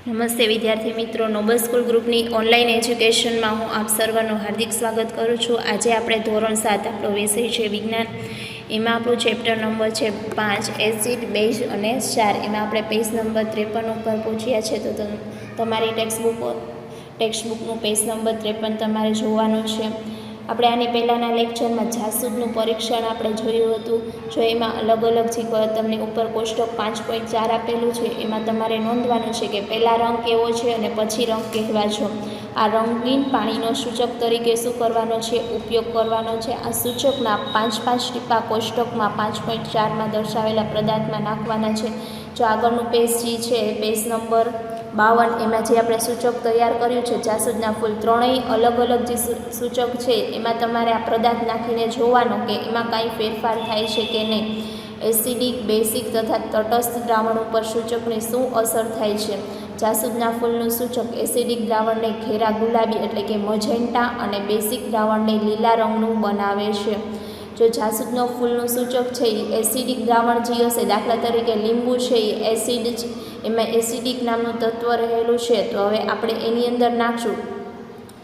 નમસ્તે વિદ્યાર્થી મિત્રો, નોબલ સ્કૂલ ગ્રુપની ઓનલાઈન એજ્યુકેશનમાં હું આપ સર્વનું હાર્દિક સ્વાગત કરું છું। આજે આપણે ધોરણ 7 આપણો વિષય છે વિજ્ઞાન। એમાં આપણું ચેપ્ટર નંબર છે 5 એસિડ, બેઝ અને ક્ષાર। એમાં આપણે પેજ નંબર 53 ઉપર પહોંચ્યા છે। તો તમારી ટેક્સ્ટબુકનું પેજ નંબર 53 તમારે જોવાનું છે। આપણે આની પહેલાંના લેક્ચરમાં જાસૂદનું પરીક્ષણ આપણે જોયું હતું। જો એમાં અલગ અલગ જે તમને ઉપર કોષ્ટક 5.4 આપેલું છે એમાં તમારે નોંધવાનું છે કે પહેલાં રંગ કેવો છે અને પછી રંગ કહેવા છો। આ રંગીન પાણીનો સૂચક તરીકે શું કરવાનો છે, ઉપયોગ કરવાનો છે। આ સૂચકના 5 ટીપા કોષ્ટકમાં 5.4માં દર્શાવેલા પદાર્થમાં નાખવાના છે। જો આગળનું પેજ જે છે પેજ નંબર 52 એમાં જે આપણે સૂચક તૈયાર કર્યું છે જાસૂદના ફૂલ, ત્રણેય અલગ અલગ જે સૂચક છે એમાં તમારે આ પદાર્થ નાખીને જોવાનો કે એમાં કાંઈ ફેરફાર થાય છે કે નહીં। એસિડિક, બેઝિક તથા તટસ્થ દ્રાવણ ઉપર સૂચકની શું અસર થાય છે। જાસૂદના ફૂલનું સૂચક એસિડિક દ્રાવણને ઘેરા ગુલાબી એટલે કે મજેન્ટા અને બેઝિક દ્રાવણને લીલા રંગનું બનાવે છે। જો જાસૂદનો ફૂલનું સૂચક છે એ એસિડિક દ્રાવણ જે હશે, દાખલા તરીકે લીંબુ છે એ એસિડ જ, એમાં એસિડિક નામનું તત્વ રહેલું છે, તો હવે આપણે એની અંદર નાખશું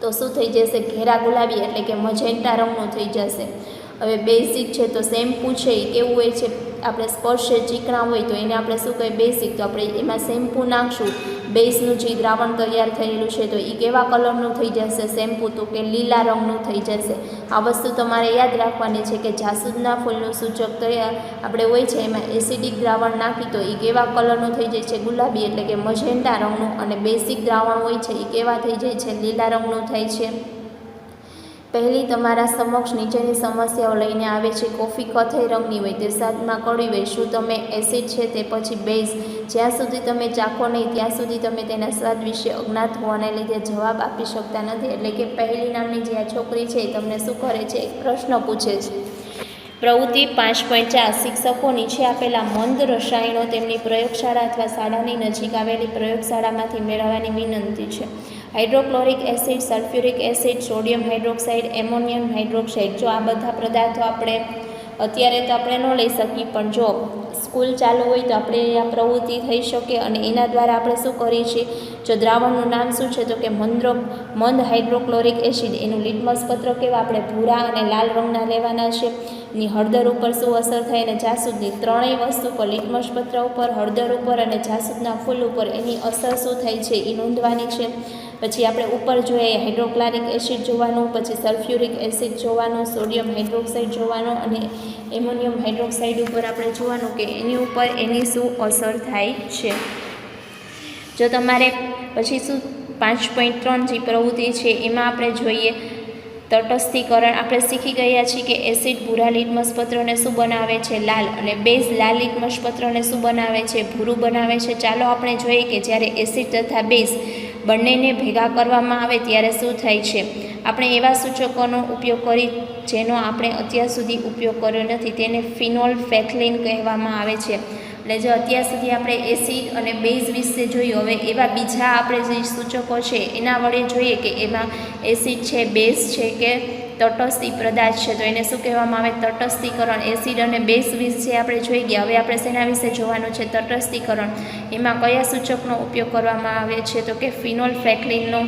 તો શું થઈ જશે, ઘેરા ગુલાબી એટલે કે મજેન્ટા રંગનું થઈ જશે। હવે બેઝિક છે તો શેમ્પૂ છે એ કેવું હોય છે, આપણે સ્પર્શે ચીકણા હોય તો એને આપણે શું કહીએ, બેઝિક, તો આપણે એમાં શેમ્પૂ નાખશું, બેઝનું જે દ્રાવણ તૈયાર થયેલું છે તો એ કેવા કલરનું થઈ જશે શેમ્પૂ, તો કે લીલા રંગનું થઈ જશે। આ વસ્તુ તમારે યાદ રાખવાની છે કે જાસૂદના ફૂલનું સૂચક તૈયાર આપણે હોય છે એમાં એસિડિક દ્રાવણ નાખી તો એ કેવા કલરનું થઈ જાય છે, ગુલાબી એટલે કે મજેન્ટા રંગનું, અને બેઝિક દ્રાવણ હોય છે એ કેવા થઈ જાય છે, લીલા રંગનું થાય છે। પહેલી તમારા સમક્ષ નીચેની સમસ્યાઓ લઈને આવે છે। કોફી કથ્થઈ રંગની હોય તે સ્વાદમાં કડવી હોય, શું તમે એસિડ છે તે પછી બેઝ? જ્યાં સુધી તમે ચાખો નહીં ત્યાં સુધી તમે તેના સ્વાદ વિશે અજ્ઞાત હોવાને લીધે જવાબ આપી શકતા નથી। એટલે કે પહેલી નામની જે આ છોકરી છે એ તમને શું કરે છે, એક પ્રશ્ન પૂછે છે। પ્રવૃત્તિ 5.4 શિક્ષકો નીચે આપેલા મંદ રસાયણો તેમની પ્રયોગશાળા અથવા શાળાની નજીક આવેલી પ્રયોગશાળામાંથી મેળવવાની વિનંતી છે। Hydrochloric acid, sulphuric acid, sodium hydroxide, ammonium hydroxide. જો આ બધા પદાર્થો આપણે અત્યારે તો આપણે ન લઈ શકીએ, પણ જો સ્કૂલ ચાલુ હોય તો આપણે આ પ્રવૃત્તિ થઈ શકે અને એના દ્વારા આપણે શું કરીએ છીએ, જો દ્રાવણનું નામ શું છે તો કે મંદ હાઇડ્રોક્લોરિક એસિડ, એનું લિટમસ પત્ર કેવા આપણે ભૂરા અને લાલ રંગના લેવાના છે। ની હળદર ઉપર શું અસર થાય, અને જાસૂદની ત્રણેય વસ્તુ પર, લિટમસ પત્ર ઉપર, હળદર ઉપર અને જાસૂદના ફૂલ ઉપર એની અસર શું થાય છે એ નોંધવાની છે। પછી આપણે ઉપર જોઈએ હાઇડ્રોક્લોરિક એસિડ જોવાનું, પછી સલ્ફ્યુરિક એસિડ જોવાનું, સોડિયમ હાઇડ્રોક્સાઇડ જોવાનું અને એમોનિયમ હાઇડ્રોક્સાઇડ ઉપર આપણે જોવાનું કે એની ઉપર એની શું અસર થાય છે। જો તમારે પછી શું 5.3 જે પ્રવૃત્તિ છે એમાં આપણે જોઈએ તટસ્થીકરણ। આપણે શીખી ગયા છીએ કે એસિડ ભૂરા લિટમસ પત્રને શું બનાવે છે, લાલ, અને બેઝ લાલ લિટમસ પત્રને શું બનાવે છે, ભૂરું બનાવે છે। ચાલો આપણે જોઈએ કે જ્યારે એસિડ તથા બેઝ બંનેને ભેગા કરવામાં આવે ત્યારે શું થાય છે। આપણે એવા સૂચકોનો ઉપયોગ કરી જેનો આપણે અત્યાર સુધી ઉપયોગ કર્યો નથી, તેને ફિનોલ્ફેથલિન કહેવામાં આવે છે। એટલે જો અત્યાર સુધી આપણે એસિડ અને બેઝ વિશે જોયું, હવે એવા બીજા આપણે જે સૂચકો છે એના વડે જોઈએ કે એમાં એસિડ છે, બેઝ છે કે તટસ્થી પદાર્થ છે, તો એને શું કહેવામાં આવે, તટસ્થીકરણ। એસિડ અને બેઝ વિશે આપણે જોઈ ગયા, હવે આપણે શેના વિશે જોવાનું છે, તટસ્થીકરણ। એમાં કયા સૂચકનો ઉપયોગ કરવામાં આવે છે તો કે ફિનોલ્ફેથલિનનો।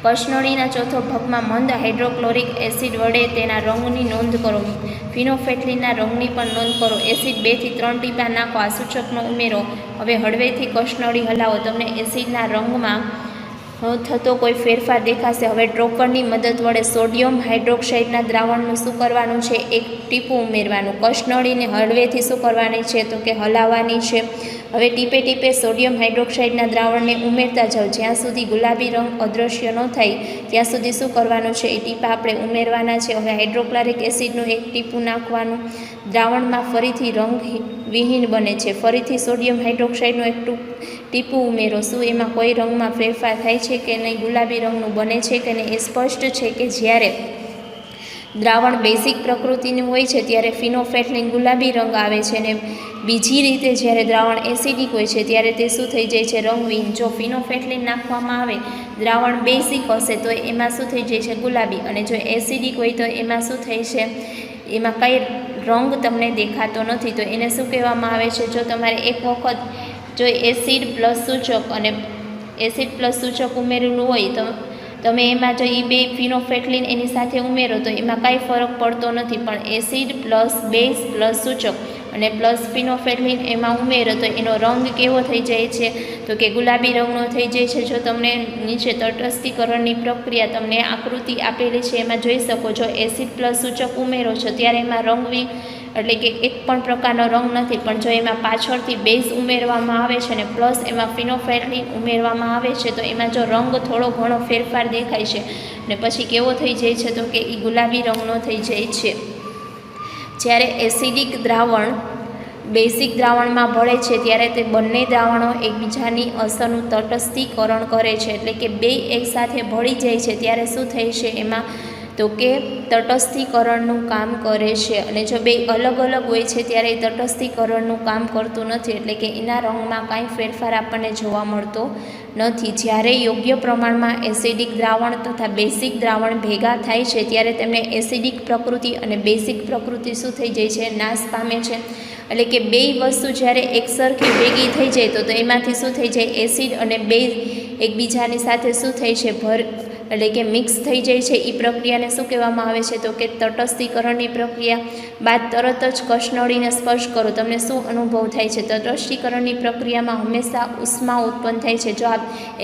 કસનળીના ચોથો ભાગમાં મંદ હાઇડ્રોક્લોરિક એસિડ વડે તેના રંગની નોંધ કરો, ફિનોલ્ફેથલિનના રંગની પણ નોંધ કરો। એસિડ 2 થી 3 ટીપા નાખો, આ સૂચકનો ઉમેરો। હવે હળવેથી કસનળી હલાવો, તમને એસિડના રંગમાં થતો કોઈ ફેરફાર દેખાશે। હવે ડ્રોપરની મદદ વડે સોડિયમ હાઇડ્રોક્સાઇડના દ્રાવણનું શું કરવાનું છે, એક ટીપું ઉમેરવાનું। કસનળીને હળવેથી શું કરવાની છે તો કે હલાવવાની છે। હવે ટીપે ટીપે સોડિયમ હાઇડ્રોક્સાઇડના દ્રાવણને ઉમેરતા જાઓ, જ્યાં સુધી ગુલાબી રંગ અદૃશ્ય ન થાય ત્યાં સુધી શું કરવાનું છે, એ ટીપા આપણે ઉમેરવાના છે। હવે હાઇડ્રોક્લોરિક એસિડનું એક ટીપું નાખવાનું, દ્રાવણમાં ફરીથી રંગ વિહીન બને છે। ફરીથી સોડિયમ હાઇડ્રોક્સાઇડનું એક ટીપું ઉમેરો, શું એમાં કોઈ રંગમાં ફેરફાર થાય છે કે નહીં, ગુલાબી રંગનું બને છે કે નહીં। એ સ્પષ્ટ છે કે જ્યારે દ્રાવણ બેઝિક પ્રકૃતિનું હોય છે ત્યારે ફિનોલ્ફેથલિન ગુલાબી રંગ આવે છે, અને બીજી રીતે જ્યારે દ્રાવણ એસિડિક હોય છે ત્યારે તે શું થઈ જાય છે, રંગવિહીન। જો ફિનોલ્ફેથલિન નાખવામાં આવે, દ્રાવણ બેઝિક હશે તો એમાં શું થઈ જાય છે, ગુલાબી, અને જો એસિડિક હોય તો એમાં શું થાય છે, એમાં કંઈ રંગ તમને દેખાતો નથી, તો એને શું કહેવામાં આવે છે। જો તમારે એક વખત જો એસિડ પ્લસ સૂચક અને એસિડ પ્લસ સૂચક ઉમેરેલું હોય તો તમે એમાં જો એ બે ફિનોફેથલિન એની સાથે ઉમેરો તો એમાં કાંઈ ફરક પડતો નથી, પણ એસિડ પ્લસ બેઝ પ્લસ સૂચક અને પ્લસ ફિનોફેથલિન એમાં ઉમેરો તો એનો રંગ કેવો થઈ જાય છે તો કે ગુલાબી રંગનો થઈ જાય છે. જો તમને નીચે તટસ્થીકરણની પ્રક્રિયા તમને આકૃતિ આપેલી છે એમાં જોઈ શકો છો, એસિડ પ્લસ સૂચક ઉમેરો છો ત્યારે એમાં રંગવી એટલે કે એક પણ પ્રકારનો રંગ નથી, પણ જો એમાં પાછળથી બેઝ ઉમેરવામાં આવે છે ને પ્લસ એમાં ફિનોફેથલિન ઉમેરવામાં આવે છે તો એમાં જો રંગ થોડો ઘણો ફેરફાર દેખાય છે ને પછી કેવો થઈ જાય છે તો કે એ ગુલાબી રંગનો થઈ જાય છે. જ્યારે એસિડિક દ્રાવણ બેઝિક દ્રાવણમાં ભળે છે ત્યારે તે બંને દ્રાવણો એકબીજાની અસરનું તટસ્થીકરણ કરે છે, એટલે કે બે એકસાથે ભળી જાય છે ત્યારે શું થાય છે એમાં તો કે તટસ્થીકરણનું કામ કરે છે. અને જો બે અલગ અલગ હોય છે ત્યારે એ તટસ્થીકરણનું કામ કરતું નથી, એટલે કે એના રંગમાં કાંઈ ફેરફાર આપણને જોવા મળતો નથી. જ્યારે યોગ્ય પ્રમાણમાં એસિડિક દ્રાવણ તથા બેઝિક દ્રાવણ ભેગા થાય છે ત્યારે તેમને એસિડિક પ્રકૃતિ અને બેઝિક પ્રકૃતિ શું થઈ જાય છે, નાશ પામે છે. એટલે કે બે વસ્તુ જ્યારે એકસરખી ભેગી થઈ જાય તો એમાંથી શું થઈ જાય, એસિડ અને બેઝ એકબીજાની સાથે શું થાય છે એટલે કે મિક્સ થઈ જાય છે. એ પ્રક્રિયાને શું કહેવામાં આવે છે તો કે તટસ્થીકરણની પ્રક્રિયા. બાદ તરત જ કસનળીને સ્પર્શ કરો તમને શું અનુભવ થાય છે, તટસ્થીકરણની પ્રક્રિયામાં હંમેશા ઉષ્મા ઉત્પન્ન થાય છે. જો આ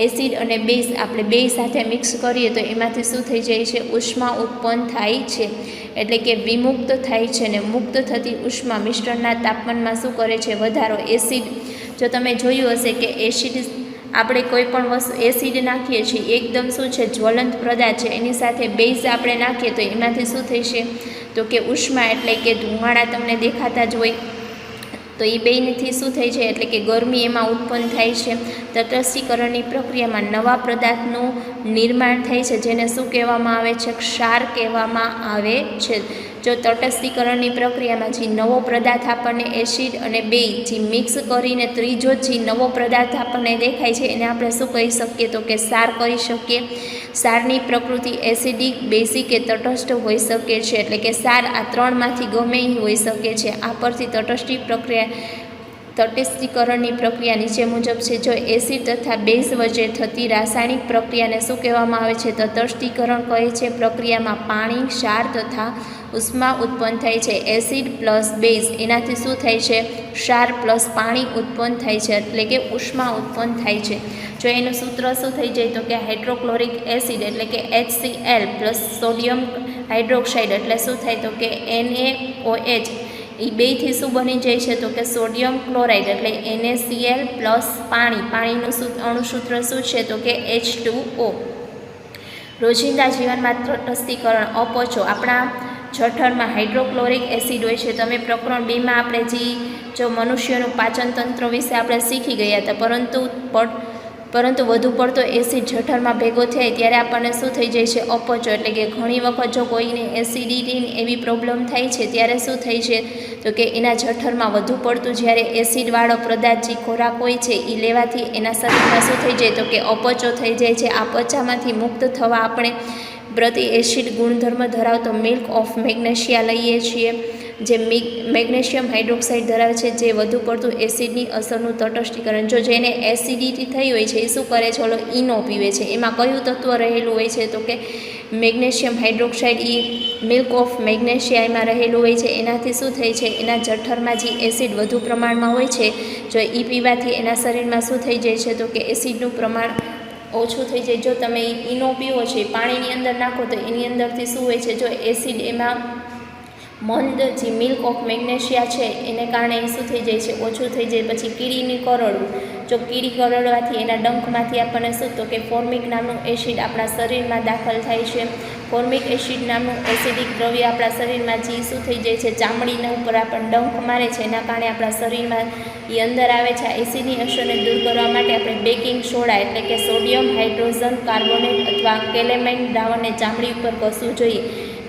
એસિડ અને બેઝ આપણે બે સાથે મિક્સ કરીએ તો એમાંથી શું થઈ જાય છે, ઉષ્મા ઉત્પન્ન થાય છે, એટલે કે વિમુક્ત થાય છે. ને મુક્ત થતી ઉષ્મા મિશ્રણના તાપમાનમાં શું કરે છે, વધારો. એસિડ જો તમે જોયું હશે કે એસિડ આપણે કોઈ પણ વસ્તુ એસિડ નાખીએ છીએ એકદમ શું છે, જ્વલંત પદાર્થ છે, એની સાથે બેઝ આપણે નાખીએ તો એમાંથી શું થશે તો કે ઉષ્મા એટલે કે ધુમાડા તમને દેખાતા જ હોય તો એ બેયથી શું થાય છે એટલે કે ગરમી એમાં ઉત્પન્ન થાય છે. તટસ્થીકરણની પ્રક્રિયામાં નવા પદાર્થનું નિર્માણ થાય છે જેને શું કહેવામાં આવે છે, ક્ષાર કહેવામાં આવે છે. જો તટસ્થીકરણની પ્રક્રિયામાં જે નવો પદાર્થ આપણને એસિડ અને બેઝ જે મિક્સ કરીને ત્રીજો જે નવો પદાર્થ આપણને દેખાય છે એને આપણે શું કહી શકીએ તો કે ક્ષાર કહી શકીએ. ક્ષારની પ્રકૃતિ એસિડિક, બેઝિક કે તટસ્થ હોઈ શકે છે, એટલે કે ક્ષાર આ ત્રણમાંથી ગમે એ હોઈ શકે છે. આ પરથી તટસ્થીકરણની પ્રક્રિયા નીચે મુજબ છે. જો એસિડ તથા બેઝ વચ્ચે થતી રાસાયણિક પ્રક્રિયાને શું કહેવામાં આવે છે, તટસ્થીકરણ કહે છે. પ્રક્રિયામાં પાણી, ક્ષાર તથા ઉષ્મા ઉત્પન્ન થાય છે. એસિડ પ્લસ બેઝ એનાથી શું થાય છે, ક્ષાર પ્લસ પાણી ઉત્પન્ન થાય છે, એટલે કે ઉષ્મા ઉત્પન્ન થાય છે. જો એનું સૂત્ર શું થઈ જાય તો કે હાઇડ્રોક્લોરિક એસિડ એટલે કે HCl પ્લસ સોડિયમ હાઇડ્રોક્સાઇડ એટલે શું થાય તો કે NaOH એ બેથી શું બની જાય છે તો કે સોડિયમ ક્લોરાઇડ એટલે NaCl પ્લસ પાણીનું અણુસૂત્ર શું છે તો કે H2O. રોજિંદા જીવનમાં તટસ્થીકરણ અપચો આપણા જઠરમાં હાઇડ્રોક્લોરિક એસિડ હોય છે. તમે પ્રકરણ 2માં આપણે જો મનુષ્યનું પાચન તંત્ર વિશે આપણે શીખી ગયા હતા, પરંતુ વધુ પડતો એસિડ જઠરમાં ભેગો થાય ત્યારે આપણને શું થઈ જાય છે, અપચો. એટલે કે ઘણી વખત જો કોઈને એસિડિટીની એવી પ્રોબ્લેમ થાય છે ત્યારે શું થાય છે તો કે એના જઠરમાં વધુ પડતું જ્યારે એસિડવાળો પદાર્થ જે ખોરાક હોય છે એ લેવાથી એના શરીરમાં શું થઈ જાય તો કે અપચો થઈ જાય છે. આ અપચામાંથી મુક્ત થવા આપણે પ્રતિ એસિડ ગુણધર્મ ધરાવતો મિલ્ક ઓફ મેગ્નેશિયા લઈએ છીએ, જે મેગ્નેશિયમ હાઇડ્રોક્સાઇડ ધરાવે છે, જે વધુ પડતું એસિડની અસરનું તટસ્થીકરણ. જો જેને એસિડિટી થઈ હોય છે એ શું કરે છે, ઓલો ઈનો પીવે છે. એમાં કયું તત્વ રહેલું હોય છે તો કે magnesium hydroxide. A milk of magnesia એમાં રહેલું હોય છે. એનાથી શું થાય છે, એના જઠરમાં જે એસિડ વધુ પ્રમાણમાં હોય છે જો એ પીવાથી એના શરીરમાં શું થઈ જાય છે તો કે એસિડનું પ્રમાણ ઓછું થઈ જાય. જો તમે ઈનો પીવો છો પાણીની અંદર નાખો તો એની અંદરથી શું હોય છે, જો એસિડ એમાં મંદ જે મિલ્ક ઓફ મેગ્નેશિયા છે એને કારણે શું થઈ જાય છે, ઓછું થઈ જાય. પછી કીડીની કરડવું, જો કીડી કરડવાથી એના ડંખમાંથી આપણને શું તો કે ફોર્મિક નામનું એસિડ આપણા શરીરમાં દાખલ થાય છે. ફોર્મિક એસિડ નામનું એસિડિક દ્રવ્ય આપણા શરીરમાં જે શું થઈ જાય છે, ચામડીના ઉપર આપણને ડંખ મારે છે એના કારણે આપણા શરીરમાં એ અંદર આવે છે. આ એસિડની અસરને દૂર કરવા માટે આપણે બેકિંગ સોડા એટલે કે સોડિયમ હાઇડ્રોજન કાર્બોનેટ અથવા કેલેમાઇન દ્રાવણને ચામડી ઉપર ઘસવું જોઈએ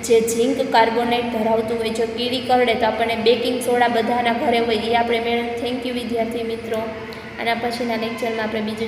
જે ઝીંક કાર્બોનેટ ધરાવતું હોય. જો કીડી કરડે તો આપણને બેકિંગ સોડા બધાના ઘરે હોય એ આપણે મેળવીએ. થેન્ક યુ વિદ્યાર્થી મિત્રો. આના પછીના લેક્ચરમાં આપણે બીજું